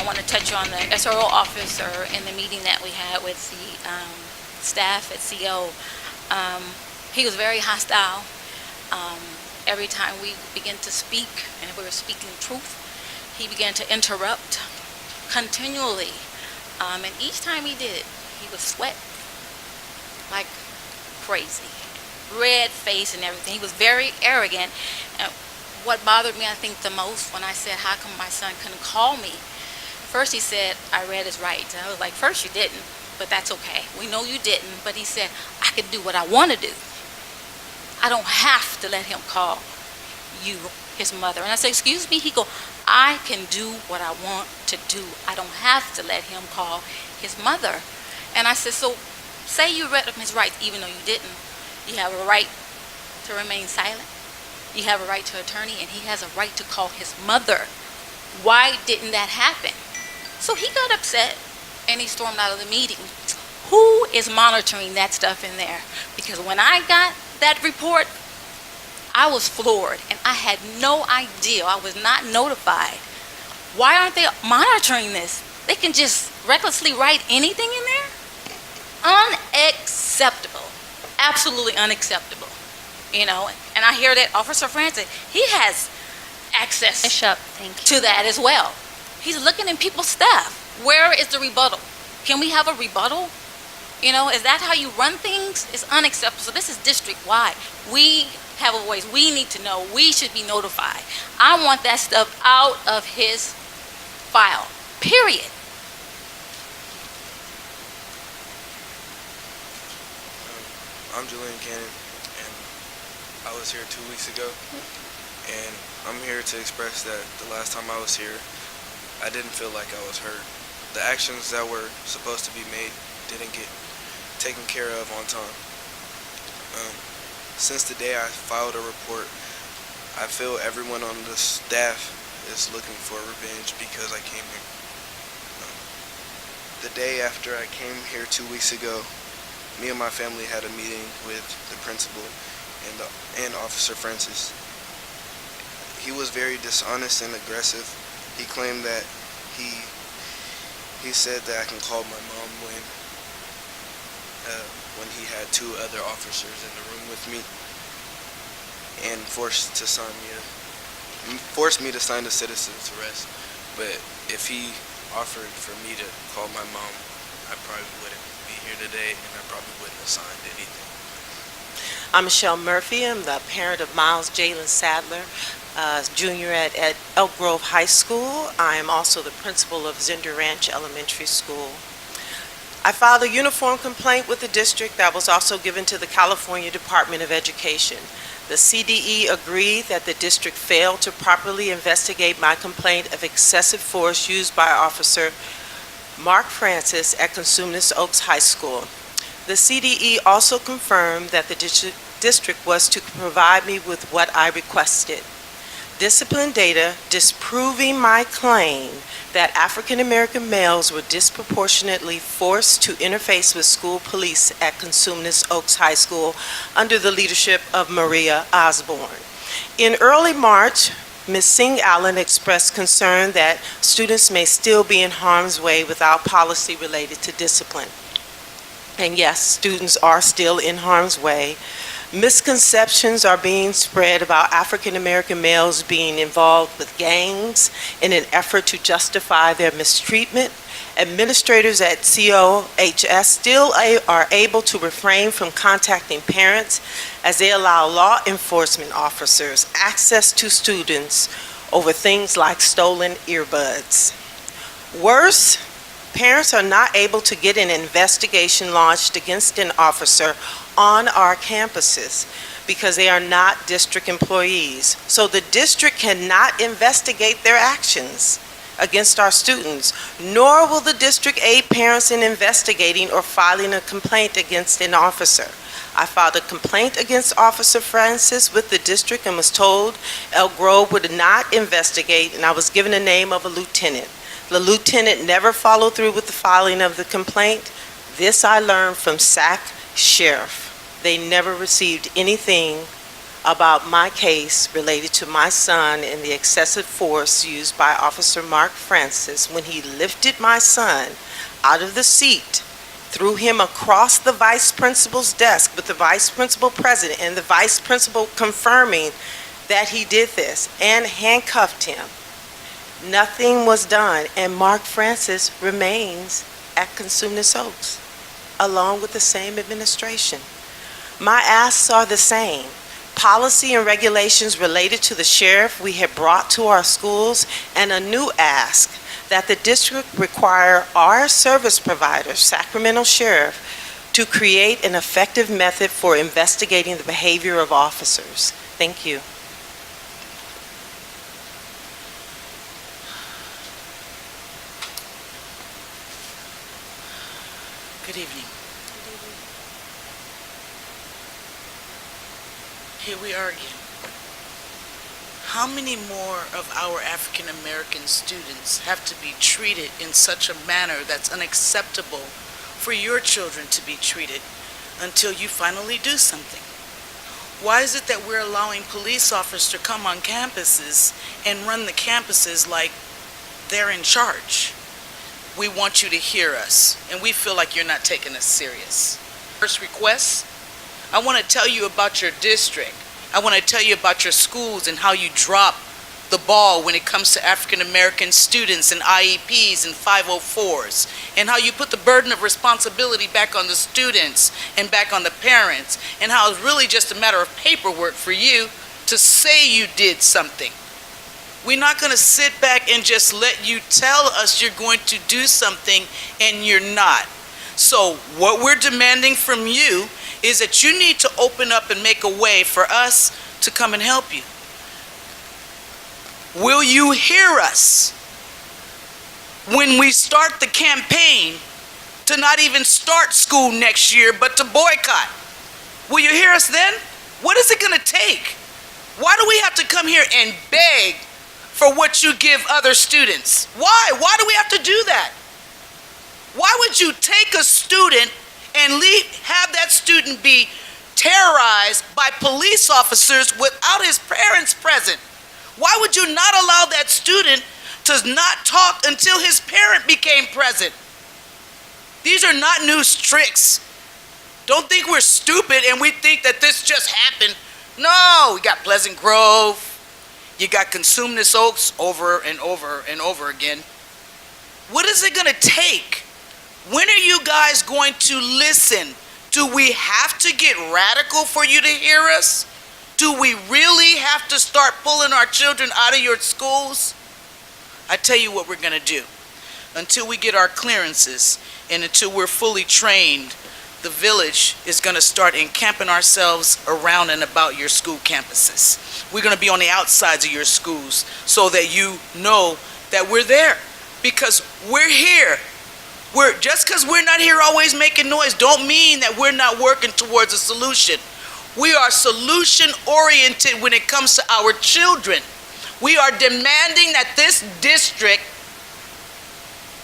want to touch on the SRO officer in the meeting that we had with the staff at CO. He was very hostile. Every time we began to speak, and we were speaking truth, he began to interrupt continually. And each time he did it, he would sweat like crazy, red face and everything. He was very arrogant. And what bothered me, I think, the most when I said, how come my son couldn't call me? First he said, I read his rights. And I was like, first you didn't, but that's okay. We know you didn't. But he said, I can do what I want to do. I don't have to let him call you his mother. And I said, excuse me? He go, I can do what I want to do. I don't have to let him call his mother. And I said, so say you read him his rights, even though you didn't. You have a right to remain silent. You have a right to attorney, and he has a right to call his mother. Why didn't that happen? So he got upset, and he stormed out of the meeting. Who is monitoring that stuff in there? Because when I got that report, I was floored, and I had no idea. I was not notified. Why aren't they monitoring this? They can just recklessly write anything in there? Unacceptable. Absolutely unacceptable. You know, and I hear that Officer Francis, he has access to that as well. He's looking in people's stuff. Where is the rebuttal? Can we have a rebuttal? You know, is that how you run things? It's unacceptable. So this is district-wide. We have a voice. We need to know. We should be notified. I want that stuff out of his file, period. I'm Julian Cannon, and I was here 2 weeks ago, and I'm here to express that the last time I was here, I didn't feel like I was heard. The actions that were supposed to be made didn't get taken care of on time. Since the day I filed a report, I feel everyone on the staff is looking for revenge because I came here. The day after I came here 2 weeks ago, me and my family had a meeting with the principal and Officer Francis. He was very dishonest and aggressive. He claimed that he said that I can call my mom when he had two other officers in the room with me, and forced me to sign the citizen's arrest. But if he offered for me to call my mom, I probably wouldn't be here today, and I probably wouldn't have signed anything. I'm Michelle Murphy. I'm the parent of Miles Jalen Sadler, junior at Elk Grove High School. I am also the principal of Zinder Ranch Elementary School. I filed a uniform complaint with the district that was also given to the California Department of Education. The CDE agreed that the district failed to properly investigate my complaint of excessive force used by Officer Mark Francis at Cosumnes Oaks High School. The CDE also confirmed that the district was to provide me with what I requested: discipline data disproving my claim that African American males were disproportionately forced to interface with school police at Cosumnes Oaks High School under the leadership of Maria Osborne. In early March, Ms. Singh-Allen expressed concern that students may still be in harm's way without policy related to discipline. And yes, students are still in harm's way. Misconceptions are being spread about African American males being involved with gangs in an effort to justify their mistreatment. Administrators at COHS still are able to refrain from contacting parents as they allow law enforcement officers access to students over things like stolen earbuds. Worse, parents are not able to get an investigation launched against an officer on our campuses because they are not district employees. So the district cannot investigate their actions against our students, nor will the district aid parents in investigating or filing a complaint against an officer. I filed a complaint against Officer Francis with the district and was told Elk Grove would not investigate, and I was given the name of a lieutenant. The lieutenant never followed through with the filing of the complaint. This I learned from SAC Sheriff. They never received anything about my case related to my son and the excessive force used by Officer Mark Francis when he lifted my son out of the seat, threw him across the vice principal's desk with the vice principal present and the vice principal confirming that he did this, and handcuffed him. Nothing was done, and Mark Francis remains at Consumnes Oaks, along with the same administration. My asks are the same. Policy and regulations related to the sheriff we have brought to our schools, and a new ask that the district require our service provider, Sacramento Sheriff, to create an effective method for investigating the behavior of officers. Thank you. Good evening. Here we are again. How many more of our African American students have to be treated in such a manner that's unacceptable for your children to be treated until you finally do something? Why is it that we're allowing police officers to come on campuses and run the campuses like they're in charge? We want you to hear us, and we feel like you're not taking us serious. First request, I want to tell you about your district. I want to tell you about your schools and how you drop the ball when it comes to African American students and IEPs and 504s, and how you put the burden of responsibility back on the students and back on the parents, and how it's really just a matter of paperwork for you to say you did something. We're not going to sit back and just let you tell us you're going to do something and you're not. So what we're demanding from you is that you need to open up and make a way for us to come and help you. Will you hear us when we start the campaign to not even start school next year, but to boycott? Will you hear us then? What is it going to take? Why do we have to come here and beg for what you give other students? Why? Why do we have to do that? Why would you take a student and have that student be terrorized by police officers without his parents present? Why would you not allow that student to not talk until his parent became present? These are not new tricks. Don't think we're stupid and we think that this just happened. No, we got Pleasant Grove. You got Consumnes Oaks over and over and over again. What is it going to take? When are you guys going to listen? Do we have to get radical for you to hear us? Do we really have to start pulling our children out of your schools? I tell you what we're going to do. Until we get our clearances and until we're fully trained, the village is going to start encamping ourselves around and about your school campuses. We're going to be on the outsides of your schools so that you know that we're there, because we're here. Just because we're not here always making noise don't mean that we're not working towards a solution. We are solution oriented when it comes to our children. We are demanding that this district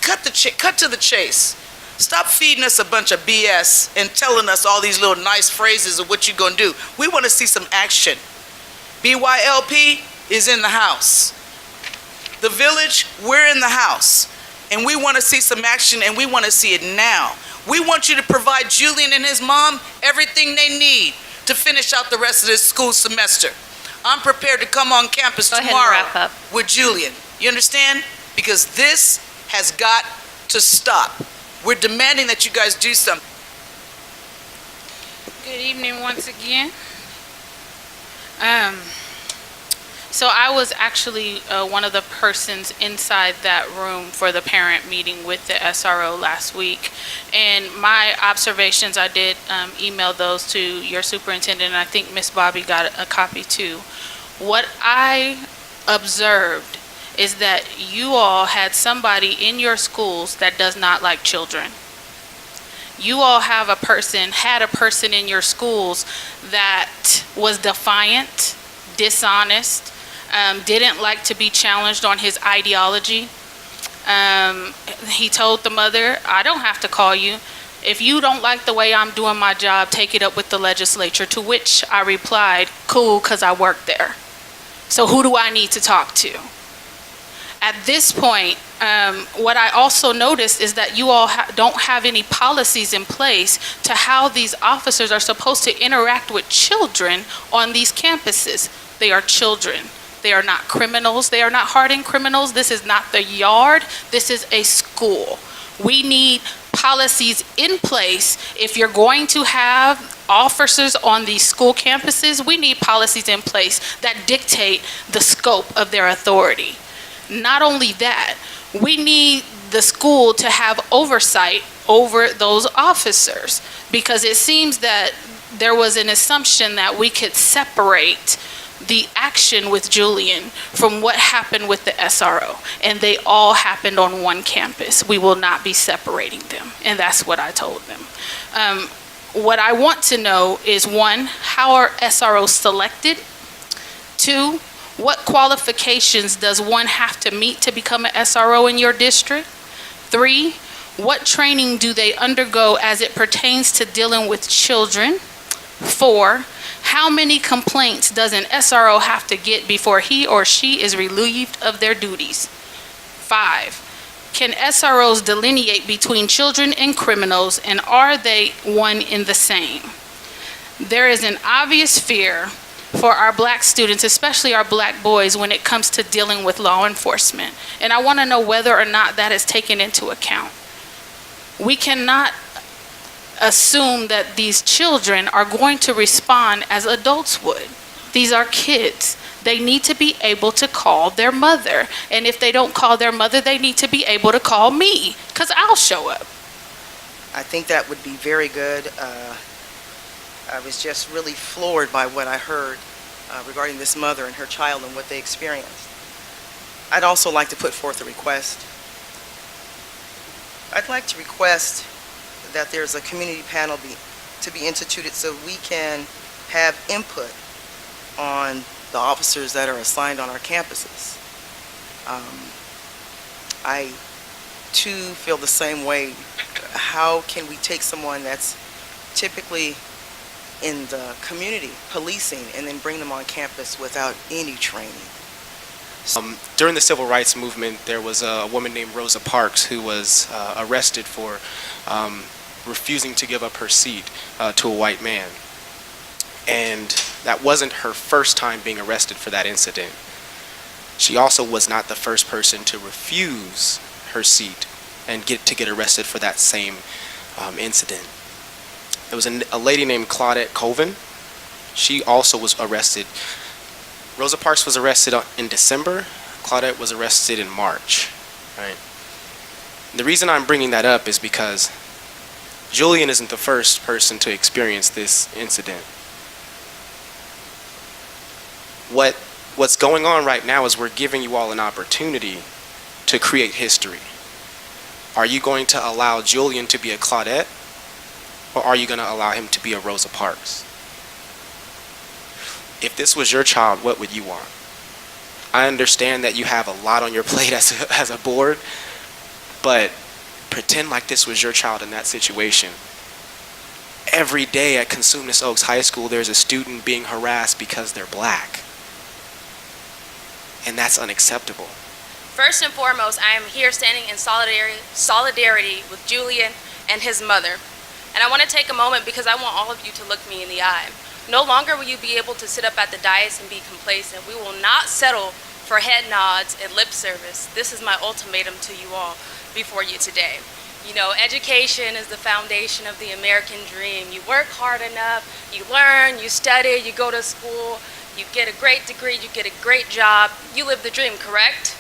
cut to the chase. Stop feeding us a bunch of BS and telling us all these little nice phrases of what you're going to do. We want to see some action. BYLP is in the house. The village, we're in the house. And we want to see some action, and we want to see it now. We want you to provide Julian and his mom everything they need to finish out the rest of this school semester. I'm prepared to come on campus tomorrow with Julian. You understand? Because this has got to stop. We're demanding that you guys do something. Good evening once again. So I was actually one of the persons inside that room for the parent meeting with the SRO last week. And my observations, I did email those to your superintendent, and I think Miss Bobby got a copy too. What I observed is that you all had somebody in your schools that does not like children. You all had a person in your schools that was defiant, dishonest, didn't like to be challenged on his ideology. He told the mother, I don't have to call you. If you don't like the way I'm doing my job, take it up with the legislature, to which I replied, cool, because I work there. So who do I need to talk to? At this point, what I also noticed is that you all don't have any policies in place to how these officers are supposed to interact with children on these campuses. They are children. They are not criminals. They are not hardened criminals. This is not the yard. This is a school. We need policies in place. If you're going to have officers on these school campuses, we need policies in place that dictate the scope of their authority. Not only that, we need the school to have oversight over those officers, because it seems that there was an assumption that we could separate the action with Julian from what happened with the SRO, and they all happened on one campus. We will not be separating them, and that's what I told them. What I want to know is, one, how are SROs selected? Two, what qualifications does one have to meet to become an SRO in your district? Three, what training do they undergo as it pertains to dealing with children? Four, how many complaints does an SRO have to get before he or she is relieved of their duties? Five, can SROs delineate between children and criminals, and are they one in the same? There is an obvious fear for our black students, especially our black boys, when it comes to dealing with law enforcement. And I want to know whether or not that is taken into account. We cannot assume that these children are going to respond as adults would. These are kids. They need to be able to call their mother. And if they don't call their mother, they need to be able to call me, because I'll show up. I think that would be very good. I was just really floored by what I heard regarding this mother and her child and what they experienced. I'd also like to put forth a request. I'd like to request that there's a community panel to be instituted so we can have input on the officers that are assigned on our campuses. I too feel the same way. How can we take someone that's typically in the community policing and then bring them on campus without any training? During the civil rights movement, there was a woman named Rosa Parks who was arrested for refusing to give up her seat to a white man. And that wasn't her first time being arrested for that incident. She also was not the first person to refuse her seat and get arrested for that same incident. There was a lady named Claudette Colvin. She also was arrested. Rosa Parks was arrested in December. Claudette was arrested in March. Right? The reason I'm bringing that up is because Julian isn't the first person to experience this incident. What's going on right now is we're giving you all an opportunity to create history. Are you going to allow Julian to be a Claudette, or are you going to allow him to be a Rosa Parks? If this was your child, what would you want? I understand that you have a lot on your plate as a board, but pretend like this was your child in that situation. Every day at Cosumnes Oaks High School, there's a student being harassed because they're black. And that's unacceptable. First and foremost, I am here standing in solidarity with Julian and his mother. And I want to take a moment because I want all of you to look me in the eye. No longer will you be able to sit up at the dais and be complacent. We will not settle for head nods and lip service. This is my ultimatum to you all before you today. You know, education is the foundation of the American dream. You work hard enough, you learn, you study, you go to school, you get a great degree, you get a great job, you live the dream, correct?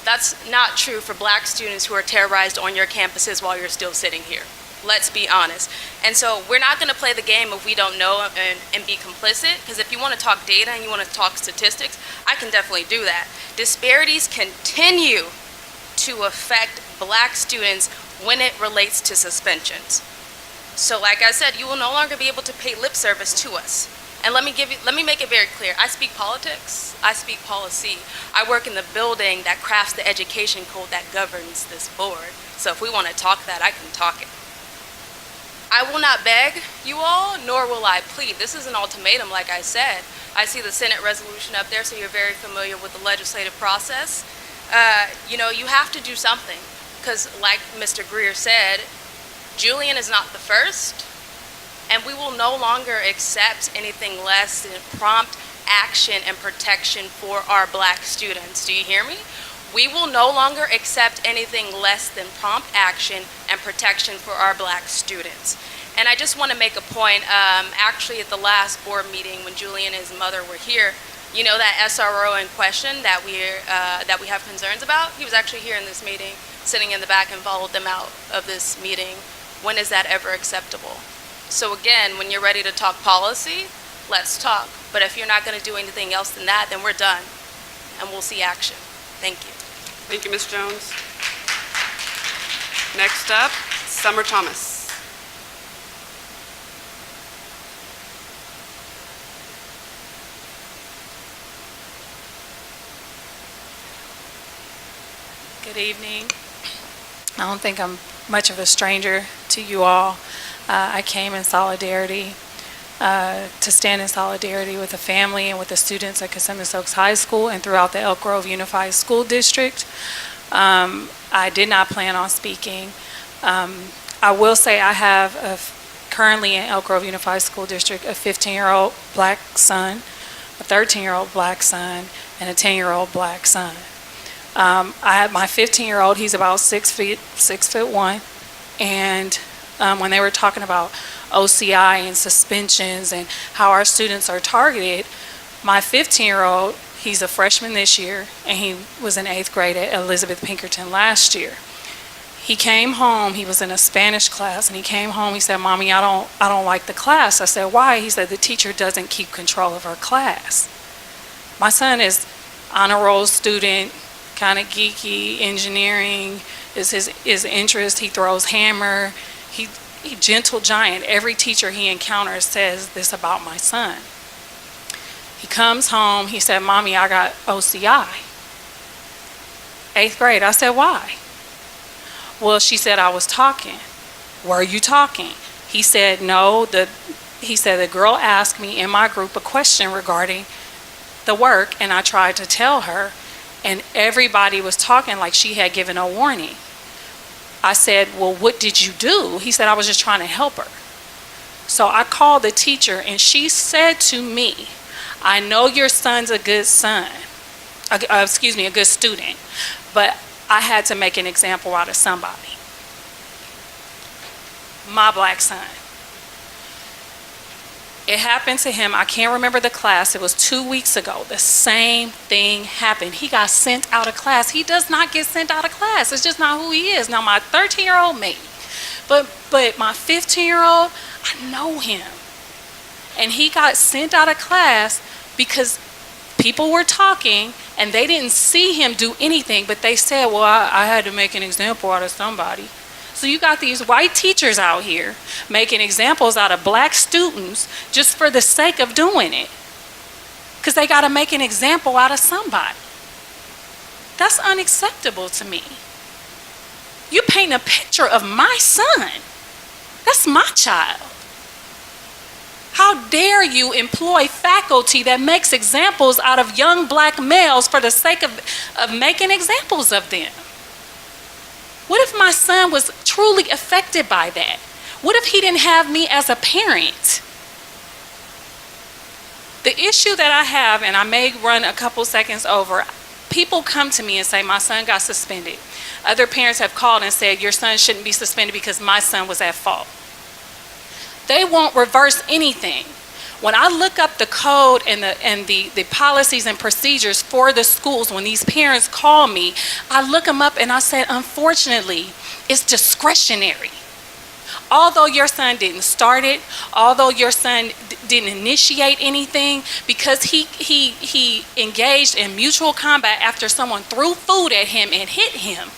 That's not true for black students who are terrorized on your campuses while you're still sitting here. Let's be honest. And so we're not going to play the game if we don't know and be complicit, because if you want to talk data and you want to talk statistics, I can definitely do that. Disparities continue to affect black students when it relates to suspensions. So like I said, you will no longer be able to pay lip service to us. And let me make it very clear. I speak politics, I speak policy. I work in the building that crafts the education code that governs this board. So if we want to talk that, I can talk it. I will not beg you all, nor will I plead. This is an ultimatum, like I said. I see the Senate resolution up there, so you're very familiar with the legislative process. You have to do something, because like Mr. Greer said, Julian is not the first, and we will no longer accept anything less than prompt action and protection for our black students. Do you hear me? We will no longer accept anything less than prompt action and protection for our black students. And I just want to make a point, actually at the last board meeting when Julian and his mother were here, that SRO in question that we have concerns about, he was actually here in this meeting, sitting in the back, and followed them out of this meeting. When is that ever acceptable? So again, when you're ready to talk policy, let's talk. But if you're not going to do anything else than that, then we're done, and we'll see action. Thank you. Thank you, Ms. Jones. Next up, Summer Thomas. Good evening. I don't think I'm much of a stranger to you all. I came in solidarity, to stand in solidarity with the family and with the students at Kissimmee Oaks High School and throughout the Elk Grove Unified School District. I did not plan on speaking. I will say I have currently in Elk Grove Unified School District a 15-year-old black son, a 13-year-old black son, and a 10-year-old black son. I had my 15-year-old, he's about 6'1", and when they were talking about OCI and suspensions and how our students are targeted, my 15-year-old, he's a freshman this year, and he was in 8th grade at Elizabeth Pinkerton last year. He came home, he was in a Spanish class, and he came home, he said, "Mommy, I don't like the class." I said, "Why?" He said, "The teacher doesn't keep control of our class." My son is honor roll student, kind of geeky. Engineering is his interest. He throws hammer. He gentle giant. Every teacher he encounters says this about my son. He comes home. He said, "Mommy, I got OCI." 8th grade. I said, "Why?" "Well, she said I was talking." "Were you talking?" He said, "No." He said the girl asked me in my group a question regarding the work, and I tried to tell her, and everybody was talking like she had given a warning. I said, "Well, what did you do?" He said, "I was just trying to help her." So I called the teacher, and she said to me, "I know your son's a good son, a good student, but I had to make an example out of somebody." My black son. It happened to him. I can't remember the class. It was 2 weeks ago. The same thing happened. He got sent out of class. He does not get sent out of class. It's just not who he is. Now, my 13-year-old, maybe. But my 15-year-old, I know him. And he got sent out of class because people were talking and they didn't see him do anything, but they said, "Well, I had to make an example out of somebody." So you got these white teachers out here making examples out of black students just for the sake of doing it, because they got to make an example out of somebody. That's unacceptable to me. You paint a picture of my son. That's my child. How dare you employ faculty that makes examples out of young black males for the sake of making examples of them? What if my son was truly affected by that? What if he didn't have me as a parent? The issue that I have, and I may run a couple seconds over, people come to me and say, "My son got suspended." Other parents have called and said, "Your son shouldn't be suspended because my son was at fault." They won't reverse anything. When I look up the code and the policies and procedures for the schools, when these parents call me, I look them up and I said, unfortunately, it's discretionary. Although your son didn't start it, although your son didn't initiate anything, because he engaged in mutual combat after someone threw food at him and hit him,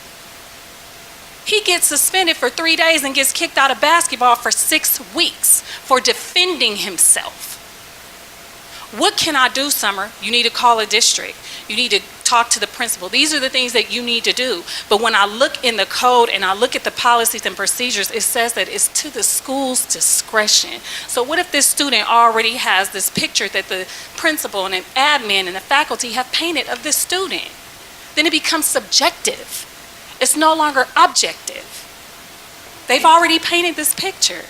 he gets suspended for 3 days and gets kicked out of basketball for 6 weeks for defending himself. What can I do, Summer? You need to call a district. You need to talk to the principal. These are the things that you need to do. But when I look in the code and I look at the policies and procedures, it says that it's to the school's discretion. So what if this student already has this picture that the principal and an admin and the faculty have painted of this student? Then it becomes subjective. It's no longer objective. They've already painted this picture.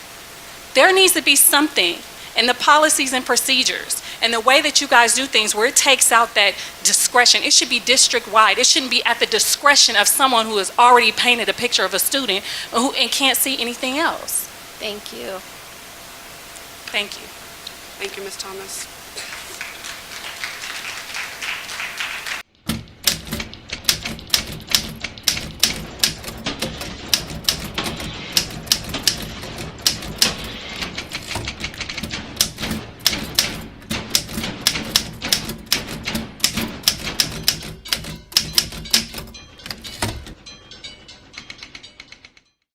There needs to be something in the policies and procedures and the way that you guys do things where it takes out that discretion. It should be district-wide. It shouldn't be at the discretion of someone who has already painted a picture of a student and can't see anything else. Thank you. Thank you. Thank you, Ms. Thomas.